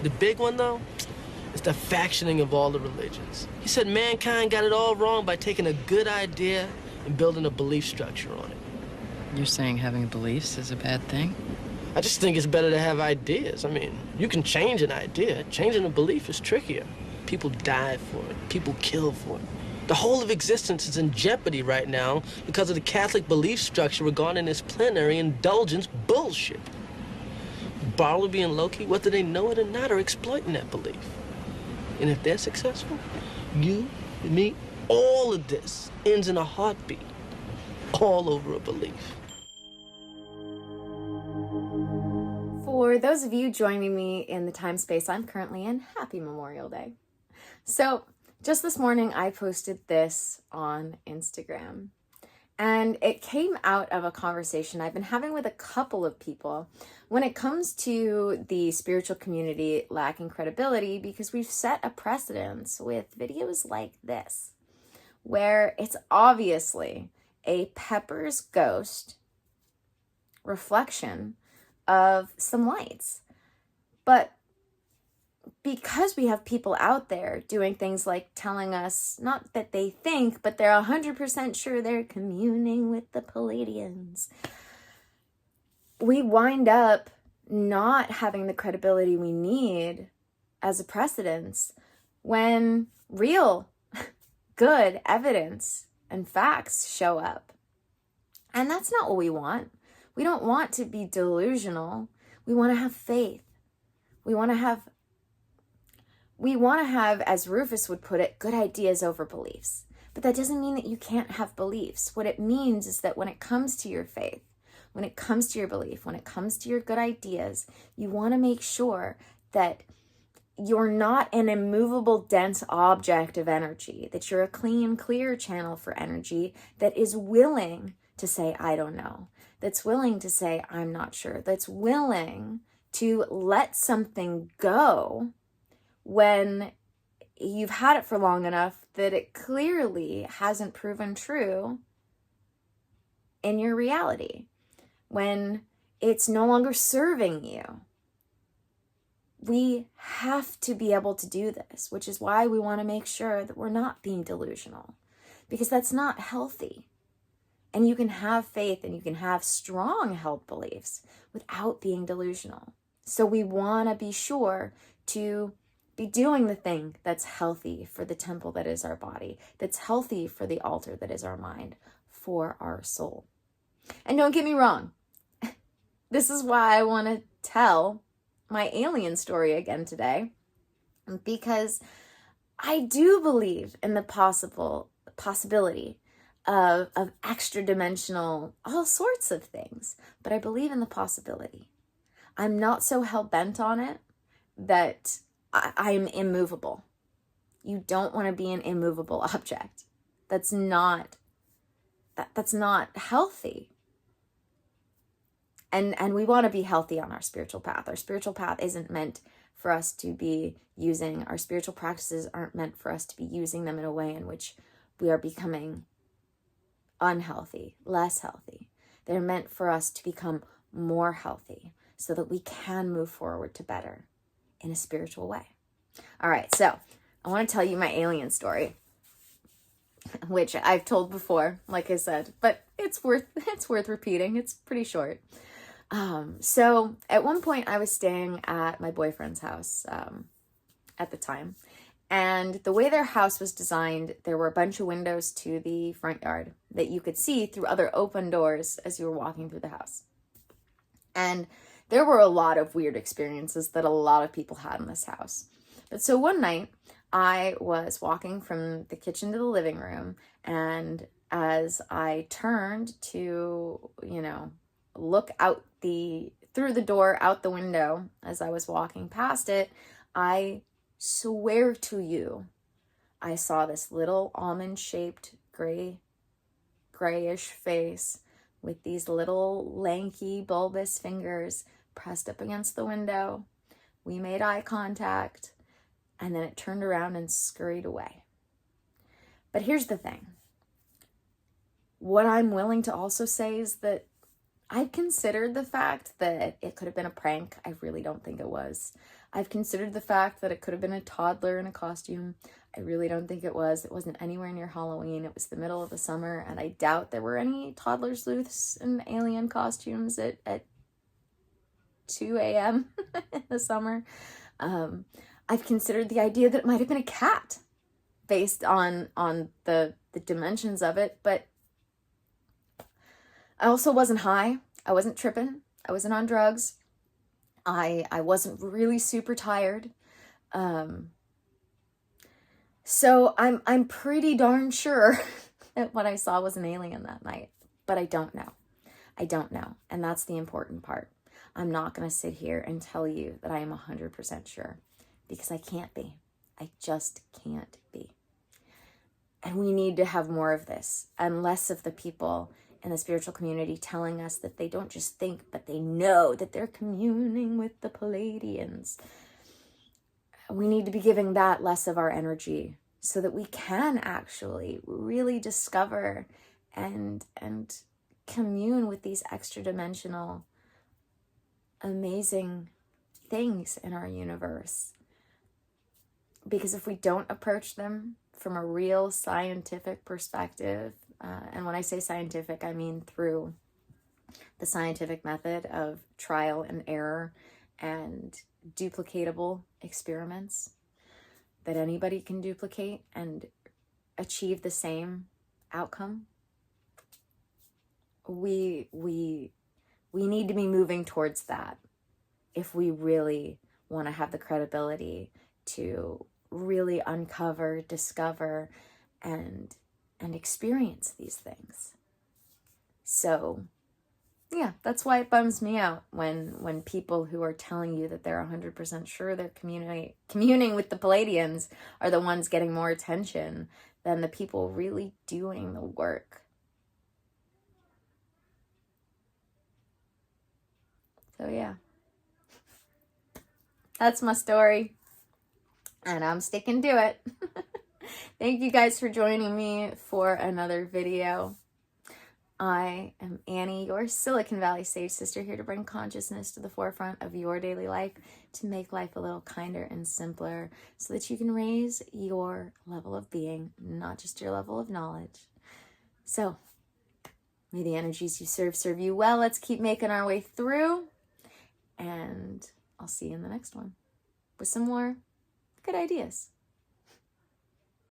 The big one, though, is the factioning of all the religions. He said mankind got it all wrong by taking a good idea and building a belief structure on it. You're saying having beliefs is a bad thing? I just think it's better to have ideas. I mean, you can change an idea. Changing a belief is trickier. People die for it. People kill for it. The whole of existence is in jeopardy right now because of the Catholic belief structure regarding this plenary indulgence bullshit. Bartleby and Loki, whether they know it or not, are exploiting that belief. And if they're successful, you, me, all of this ends in a heartbeat, all over a belief. For those of you joining me in the time space I'm currently in, happy Memorial Day. So, just this morning I posted this on Instagram, and it came out of a conversation I've been having with a couple of people when it comes to the spiritual community lacking credibility, because we've set a precedence with videos like this, where it's obviously a Pepper's ghost reflection of some lights. But because we have people out there doing things like telling us, not that they think, but they're 100% sure they're communing with the Palladians, we wind up not having the credibility we need as a precedence when real good evidence and facts show up. And that's not what we want. We don't want to be delusional. We want to have faith. We want to have, as Rufus would put it, good ideas over beliefs. But that doesn't mean that you can't have beliefs. What it means is that when it comes to your faith, when it comes to your belief, when it comes to your good ideas, you want to make sure that you're not an immovable, dense object of energy, that you're a clean, clear channel for energy that is willing to say, I don't know, that's willing to say, I'm not sure, that's willing to let something go when you've had it for long enough that it clearly hasn't proven true in your reality, when it's no longer serving you. We have to be able to do this, which is why we want to make sure that we're not being delusional, because that's not healthy. And you can have faith and you can have strong held beliefs without being delusional. So we want to be sure to be doing the thing that's healthy for the temple that is our body, that's healthy for the altar that is our mind, for our soul. And don't get me wrong, this is why I want to tell my alien story again today, because I do believe in the possibility of extra dimensional, all sorts of things, but I believe in the possibility. I'm not so hell-bent on it that I'm immovable. You don't want to be an immovable object. That's not healthy. And we want to be healthy on our spiritual path. Our spiritual path isn't meant for us to be using, our spiritual practices aren't meant for us to be using them in a way in which we are becoming unhealthy, less healthy. They're meant for us to become more healthy so that we can move forward to better in a spiritual way. All right, so I want to tell you my alien story, which I've told before, like I said, but it's worth repeating. It's pretty short. So at one point I was staying at my boyfriend's house at the time, and the way their house was designed, there were a bunch of windows to the front yard that you could see through other open doors as you were walking through the house. And there were a lot of weird experiences that a lot of people had in this house. But so one night I was walking from the kitchen to the living room, and as I turned to, look out through the door, out the window, as I was walking past it, I swear to you, I saw this little almond-shaped grayish face with these little lanky bulbous fingers pressed up against the window. We made eye contact, and then it turned around and scurried away. But here's the thing. What I'm willing to also say is that I've considered the fact that it could have been a prank. I really don't think it was. I've considered the fact that it could have been a toddler in a costume. I really don't think it was. It wasn't anywhere near Halloween. It was the middle of the summer, and I doubt there were any toddler sleuths in alien costumes at 2 a.m. in the summer. I've considered the idea that it might have been a cat based on the dimensions of it, but I also wasn't high. I wasn't tripping. I wasn't on drugs. I wasn't really super tired. So I'm pretty darn sure that what I saw was an alien that night, but I don't know. I don't know. And that's the important part. I'm not going to sit here and tell you that I am 100% sure, because I can't be. I just can't be. And we need to have more of this and less of the people in the spiritual community telling us that they don't just think, but they know that they're communing with the Palladians. We need to be giving that less of our energy so that we can actually really discover and commune with these extra dimensional, amazing things in our universe. Because if we don't approach them from a real scientific perspective, and when I say scientific, I mean through the scientific method of trial and error and duplicatable experiments that anybody can duplicate and achieve the same outcome. We need to be moving towards that if we really want to have the credibility to really uncover, discover, and experience these things. So yeah, that's why it bums me out when people who are telling you that they're 100% sure they're communing with the Palladians are the ones getting more attention than the people really doing the work. So yeah, that's my story, and I'm sticking to it. Thank you guys for joining me for another video. I am Annie, your Silicon Valley Sage Sister, here to bring consciousness to the forefront of your daily life, to make life a little kinder and simpler, so that you can raise your level of being, not just your level of knowledge. So, may the energies you serve you well. Let's keep making our way through, and I'll see you in the next one with some more good ideas.